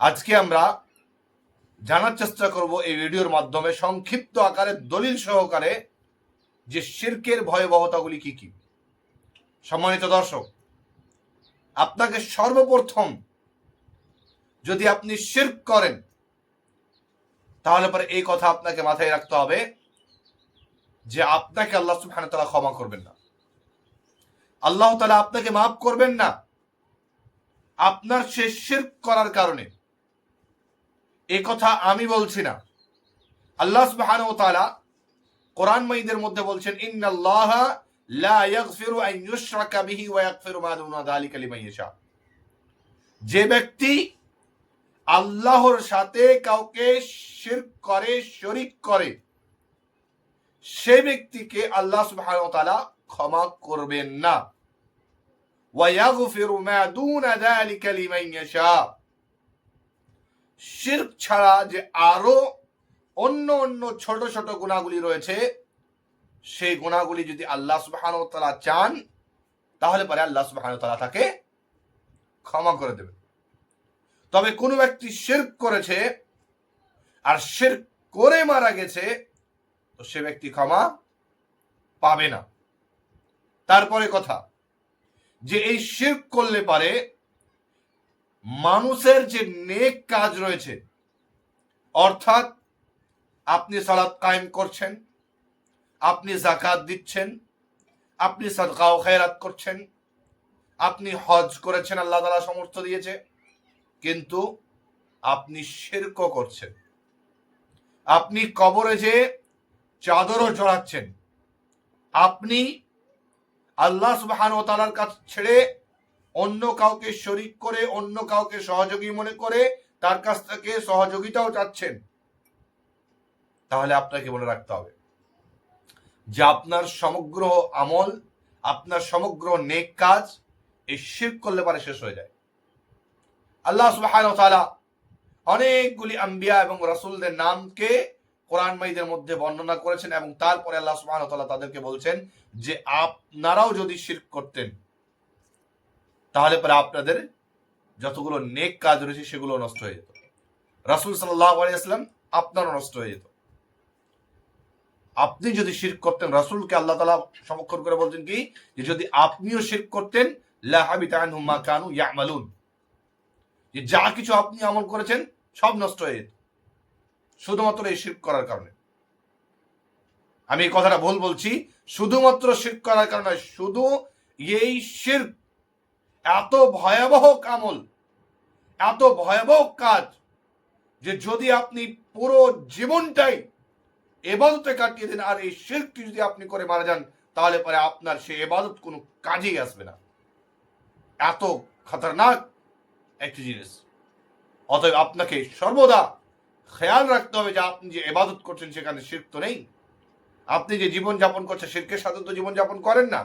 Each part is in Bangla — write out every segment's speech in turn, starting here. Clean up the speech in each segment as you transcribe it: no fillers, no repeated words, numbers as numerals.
আজকে আমরা জানার চেষ্টা করব এই ভিডিওর মাধ্যমে সংক্ষিপ্ত আকারে দলিল সহকারে যে শিরকের ভয়াবহতাগুলি কি কি। সম্মানিত দর্শক, আপনাকে সর্বপ্রথম যদি আপনি শিরক করেন তাহলে পরে এই কথা আপনাকে মাথায় রাখতে হবে যে আপনাকে আল্লাহ সুবহানাহু ওয়া তাআলা ক্ষমা করবেন না, আল্লাহ তাআলা আপনাকে মাফ করবেন না আপনার সে শিরক করার কারণে। এই কথা আমি বলছি না, আল্লাহ সুবহানাহু ওয়া তাআলা কোরআন মাজিদের মধ্যে বলছেন, ইন্নাল্লাহা লা ইয়াগফিরু আন ইউশরাকা বিহি ওয়া ইয়াগফিরু মা দুনা যালিকা লিমান ইয়াশা। যে ব্যক্তি আল্লাহর সাথে কাউকে শিরক করে, শরীক করে, সে ব্যক্তিকে আল্লাহ সুবহানাহু ওয়া তাআলা ক্ষমা করবেন না। ওয়া ইয়াগফিরু মা দুনা যালিকা লিমান ইয়াশা। শিরক ছাড়া যে আরো অন্য অন্য ছোট ছোট গুনাহগুলি রয়েছে, সেই গুনাহগুলি যদি আল্লাহ সুবহানাহু ওয়া তাআলা চান তাহলে পরে আল্লাহ সুবহানাহু ওয়া তাআলা তাকে ক্ষমা করে দেবেন। তবে কোন ব্যক্তি শিরক করেছে আর শিরক করে মারা গেছে, তো সে ব্যক্তি ক্ষমা পাবে না। তারপরে কথা যে এই শিরক করলে পারে মানুষের যে নেক কাজ রয়েছে, অর্থাৎ আপনি সালাত কায়েম করছেন, আপনি যাকাত দিচ্ছেন, আপনি সাদকা ও খায়রাত করছেন, আপনি হজ করেছেন, আল্লাহ তাআলা সামর্থ্য দিয়েছে, কিন্তু আপনি শিরক করছেন। আপনি কবরে যে চাদরও জড়াচ্ছেন, আপনি আল্লাহ সুবহানাহু ওয়া তাআলার কাছে ছেড়ে অন্য কাউকে শরীক করে, অন্য কাউকে সহযোগী মনে করে তার কাছ থেকে সহযোগিতাও চাচ্ছেন, তাহলে আপনাকে মনে রাখতে হবে যে আপনার সমগ্র আমল, আপনার সমগ্র নেক কাজ এই শিরক করলে পারে শেষ হয়ে যায়। আল্লাহ সুবহানাহু ওয়া তাআলা অনেকগুলি আম্বিয়া এবং রাসূলদের নামকে কোরআন মাজিদের মধ্যে বর্ণনা করেছেন এবং তারপরে আল্লাহ সুবহানাহু ওয়া তাআলা তাদেরকে বলছেন যে আপনারাও যদি শিরক করতেন তাহলে পরে আপনাদের যতগুলো নেক কাজ রয়েছে সেগুলো নষ্ট হয়ে যেত। রাসূল সাল্লাল্লাহু আলাইহি ওয়াসাল্লাম আপনারও নষ্ট হয়ে যেত। আপনি যদি শিরক করতেন, রাসূলকে আল্লাহ তাআলা সমক্ষণ করে বলছেন কি যে যদি আপনিও শিরক করতেন লা হাবিতা আনহুম মা কানু ইয়ামালুন, যে যা কিছু আপনি আমল করেছেন সব নষ্ট হয়ে যেত শুধুমাত্র এই শিরক করার কারণে। আমি এই কথাটা ভুল বলছি, শুধুমাত্র শিরক করার কারণে, শুধু এই শিরক এত ভয়াবহ আমল, এত ভয়াবহ কাজ যে যদি আপনি পুরো জীবনটাই ইবাদতে কাটিয়ে দেন আর এই শিরকটি যদি আপনি করে মারা যান তাহলে পরে আপনার সেই ইবাদত কোনো কাজেই আসবে না। এত খতরনাক একটি জিনিস। অতএব আপনাকে সর্বদা খেয়াল রাখতে হবে যে আপনি যে ইবাদত করছেন সেখানে শিরক তো নেই। আপনি যে জীবন যাপন করছেন শিরকের সাথে তো জীবন যাপন করেন না,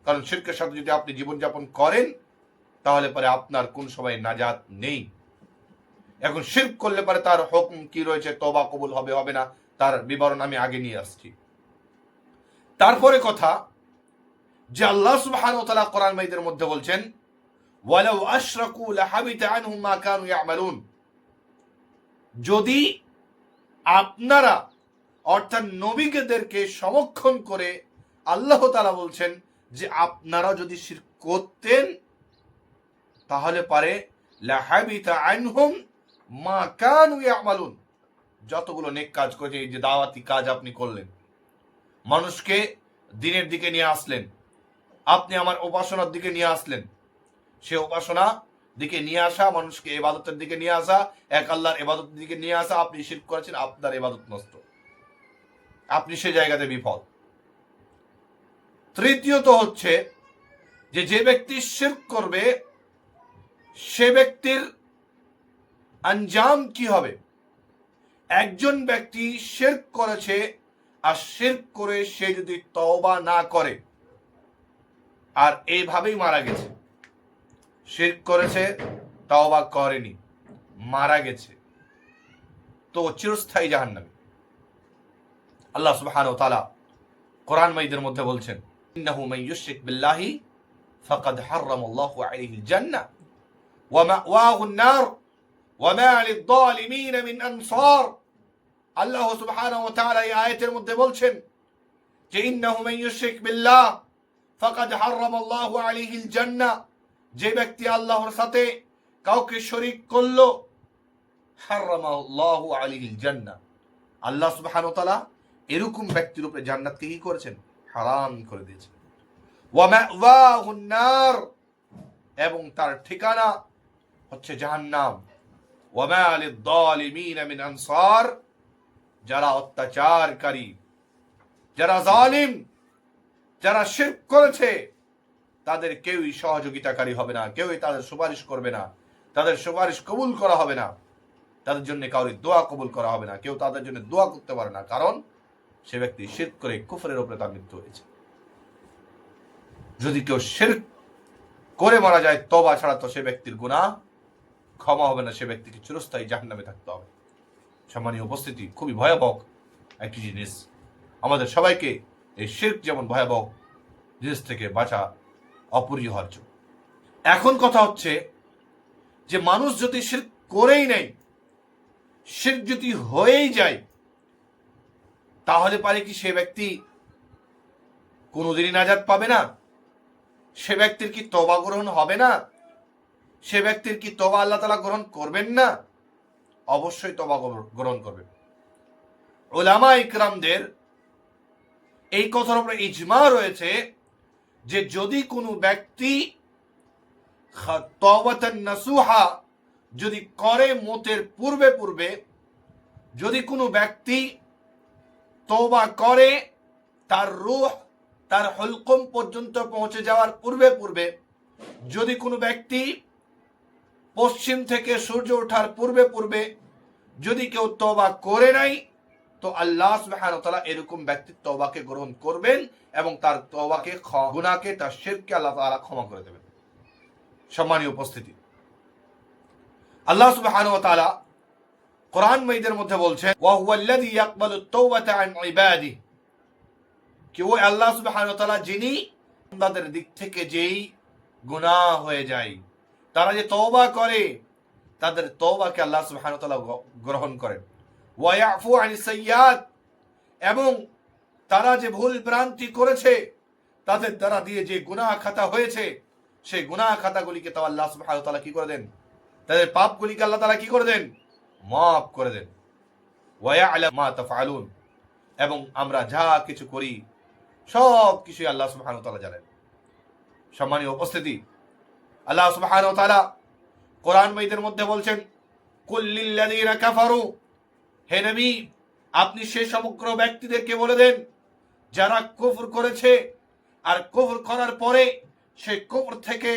কারণ শিরকের সাথে যদি আপনি জীবন যাপন করেন তাহলে পরে আপনার কোন সময় নাজাত নেই। এখন শিরক করলে পরে তার হুকুম কি রয়েছে, তওবা কবুল হবে হবে না, তার বিবরণ আমি আগে নিয়ে আসছি। তারপরে কথা যে আল্লাহ সুবহানাহু ওয়া তাআলা কোরআন মাজিদের মধ্যে বলছেন, ওয়ালাউ আশরাকু লাহাবিতা আনহুম মা কানু ইয়ামালুন। যদি আপনারা অর্থাৎ নবীদেরকে সমক্ষণ করে আল্লাহ তাআলা বলছেন যে আপনারা যদি শিরক করতেন তাহলে পারে লাহাবিতা আনহুম মা কানু ইয়ামালুন। যতগুলো নেক কাজ করেছে, এই যে দাওয়াতি কাজ আপনি করলেন, মানুষকে দ্বীনের দিকে নিয়ে আসলেন, আপনি আমার উপাসনার দিকে নিয়ে আসলেন, সে উপাসনা দিকে নিয়ে আসা, মানুষকে ইবাদতের দিকে নিয়ে আসা, এক আল্লাহর ইবাদতের দিকে নিয়ে আসা, আপনি শিরক করেছেন, আপনার ইবাদত নষ্ট, আপনি সে জায়গাতে বিফল। তৃতীয়ত হচ্ছে যে ব্যক্তি শিরক করবে সে ব্যক্তির আঞ্জাম কি হবে। একজন ব্যক্তি শিরক করেছে আর শিরক করে সে যদি তওবা না করে আর এইভাবেই মারা গেছে, শিরক করেছে তওবা করেনি, মারা গেছে, তো চিরস্থায়ী জাহান্নামী। আল্লাহ সুবহানাহু ওয়া তাআলা কোরআন মাজিদের মধ্যে বলছেন, ইন্নাহু মান ইউশরিক বিল্লাহি ফাকাদ হারামাল্লাহু আলাইহিল জান্নাহ ওয়া মাওয়াহুন নার ওয়া মা লিয-যালিমিন মিন আনসার। আল্লাহ সুবহানাহু ওয়া তাআলা এই আয়াতের মধ্যে বলছেন যে ইন্নাহু মান ইউশরিক বিল্লাহ ফাকাদ হারামাল্লাহু আলাইহিল জান্নাহ, যে ব্যক্তি আল্লাহর সাথে কাউকে শরীক করলো, হারামাল্লাহু আলাইহিল জান্নাহ, আল্লাহ সুবহানাহু ওয়া তাআলা এরকম ব্যক্তির উপরে জান্নাতকে কি করেছেন? হারাম করে দিয়েছেন। ওয়া মাওয়াহুন নার, এবং তার ঠিকানা হচ্ছে জাহান্নাম। ওয়া মা লিয-যালিমিন মিন আনসার, যারা অত্যাচারকারী, যারা জালিম, যারা শিরক করেছে, তাদের কেউই সহযোগিতাকারী হবে না, কেউই তাদের সুপারিশ করবে না, তাদের সুপারিশ কবুল করা হবে না, তাদের জন্য কাউরি দোয়া কবুল করা হবে না, কেউ তাদের জন্য দোয়া করতে পারে না, কারণ সে ব্যক্তি শিরক করে কুফরের উপরে তার মৃত্যু হয়েছে। যদি কেউ শিরক করে মারা যায় তওবা ছাড়া, তো সে ব্যক্তির গুনাহ ক্ষমা হবে না, সে ব্যক্তিকে চিরস্থায়ী জাহান্নামে থাকতে হবে। সম্মানীয় উপস্থিতি, খুবই ভয়াবহ একটি জিনিস। আমাদের সবাইকে এই শিরক যেমন ভয়াবহ জিনিস থেকে বাঁচা অপরিহার্য। এখন কথা হচ্ছে যে মানুষ যদি শিরক করেই নেয়, শিরক যদি হয়েই যায়, তাহলে পারে কি সে ব্যক্তি কোনোদিনই নাজাত পাবে না? সে ব্যক্তির কি তওবা গ্রহণ হবে না? সে ব্যক্তির কি তওবা আল্লাহ তাআলা গ্রহণ করবেন না? অবশ্যই তওবা গ্রহণ করবেন। উলামা ইকরামদের এই কথার উপরে ইজমা রয়েছে যে যদি কোনো ব্যক্তি তওবাতান নাসুহা যদি করে মতের পূর্বে পূর্বে, যদি কোনো ব্যক্তি তওবা করে তার রূহ তার হলকম পর্যন্ত পৌঁছে যাওয়ার পূর্বে পূর্বে, যদি কোনো ব্যক্তি পশ্চিম থেকে সূর্য ওঠার পূর্বে পূর্বে যদি কেউ তওবা করে নাই, তো আল্লাহ সুবহানাহু ওয়া তাআলা এরকম ব্যক্তির তওবাকে গ্রহণ করবেন এবং তার তওবাকে, গুনাহকে, তার শিরককে আল্লাহ তাআলা ক্ষমা করে দেবেন। সম্মানীয় উপস্থিতি, আল্লাহ সুবহানাহু ওয়া তাআলা কোরআন মাজিদের মধ্যে বলছেন ওয়া হুয়াল্লাযী ইয়াকবালুত তাওবাতা আন ইবাদিহি, কি ও আল্লাহ সুবহানাহু ওয়া তাআলা যিনি বান্দাদের দিক থেকে যেই গুনাহ হয়ে যায়, তারা যে তওবা করে, তাদের তওবাকে আল্লাহ সুবহানাহু ওয়া তাআলা গ্রহণ করেন। ওয়া ইয়াফু আনিস সাইয়্যাত, এবং তারা যে ভুল ভ্রান্তি করেছে, তাদের দ্বারা দিয়ে যে গুনাহ খাতা হয়েছে, সেই গুনাহ খাতাগুলিকে তো আল্লাহ সুবহানাহু ওয়া তাআলা কি করে দেন? তাদের পাপগুলিকে আল্লাহ তাআলা কি করে দেন? মাফ করে দেন। ওয়া ইয়ালামু মা তাফআলুন, এবং আমরা যা কিছু করি সব কিছুই আল্লাহ সুবহানাহু ওয়া তাআলা জানেন। সম্মানীয় উপস্থিতি, আল্লাহ সুবহানাহু ওয়া তাআলা কোরআন মাজিদের মধ্যে বলছেন কুল লিল্লাযীনা কাফারু, হে নবী আপনি সেই সমগ্র ব্যক্তিদেরকে বলে দেন যারা কুফর করেছে, আর কুফর করার পরে সেই কুফর থেকে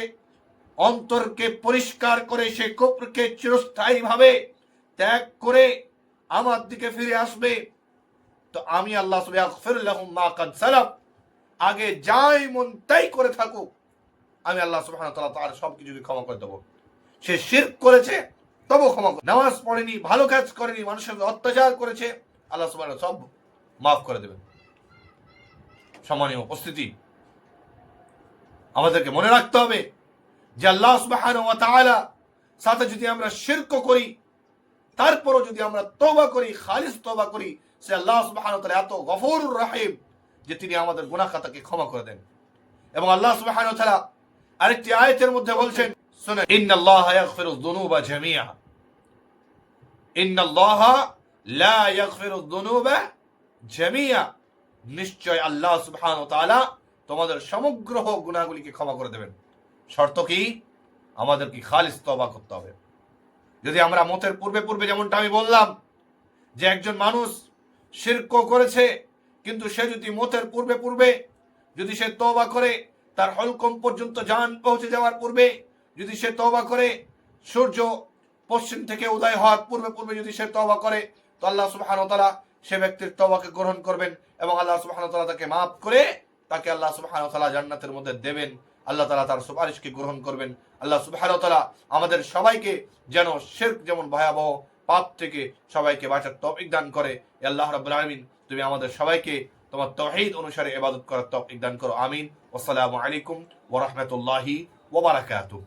অন্তরকে পরিষ্কার করে সেই কুফরকে চিরস্থায়ীভাবে ত্যাগ করে আমার দিকে ফিরে আসবে, তো আমি আল্লাহ সুবহানাহু লাহুম মা কাদ সালাফ, আগে যাই মন তাই করে থাকুক, আমি আল্লাহ সুবহানাহু ওয়া তাআলা তার সবকিছুকে ক্ষমা করে দেব। সে শিরক করেছে তবু ক্ষমা, নামাজ পড়েনি, ভালো কাজ করেনি, মানুষের অত্যাচার করেছে, আল্লাহ সুবহানাহু সব মাফ করে দেবেন। সম্মানীয় উপস্থিতি, আমাদেরকে মনে রাখতে হবে যে আল্লাহ সুবহানাহু ওয়া তাআলা সাথে যদি আমরা শিরক করি, তারপরও যদি আমরা তওবা করি, খালিস তওবা করি, সে আল্লাহ সুবহানাহু ওয়া তাআলা এত গফুরুর রহিম যে তিনি আমাদের গুনাহ খাতাকে ক্ষমা করে দেন। এবং আল্লাহ সুবহানাহু ওয়া তাআলা আরেকটি আয়াতের মধ্যে বলছেন, শুনুন, ইন্নাল্লাহা ইয়াগফিরুয যুনুবা জামিআ, ইন্নাল্লাহা লা ইয়াগফিরুয যুনুবা জামিআ, নিশ্চয় আল্লাহ সুবহানাহু ওয়া তাআলা তোমাদের সমগ্র গুনাহগুলিকে ক্ষমা করে দেবেন। শর্ত কি? আমাদের কি খালিস তওবা করতে হবে। যদি আমরা মতের পূর্বে পূর্বে, যেমনটা আমি বললাম যে একজন মানুষ শিরক করেছে, কিন্তু সে যদি মতের পূর্বে পূর্বে যদি সে তওবা করে, তার হলকম পর্যন্ত জান পৌঁছে যাওয়ার পূর্বে যদি সে তওবা করে, সূর্য পশ্চিম থেকে উদয় হওয়ার পূর্বে পূর্বে যদি সে তওবা করে, তো আল্লাহ সুবহানাহু ওয়া তাআলা সে ব্যক্তির তওবাকে গ্রহণ করবেন এবং আল্লাহ সুবহানাহু ওয়া তাআলা তাকে মাফ করে তাকে আল্লাহ সুবহানাহু ওয়া তাআলা জান্নাতের মধ্যে দেবেন। আল্লাহ তাআলা তার সুপারিশকে গ্রহণ করবেন। আল্লাহ সুবহানাহু ওয়া তাআলা আমাদের সবাইকে যেন শিরক যেমন ভয়াবহ পাপ থেকে সবাইকে বাঁচার তৌফিক দান করে। আল্লাহ রাব্বুল আলামিন, তুমি আমাদের সবাইকে তোমার তাওহীদ অনুসারে ইবাদত করার তৌফিক দান করো। আমিন। আসসালামু আলাইকুম ওয়া রাহমাতুল্লাহি ওয়া বারাকাতুহু।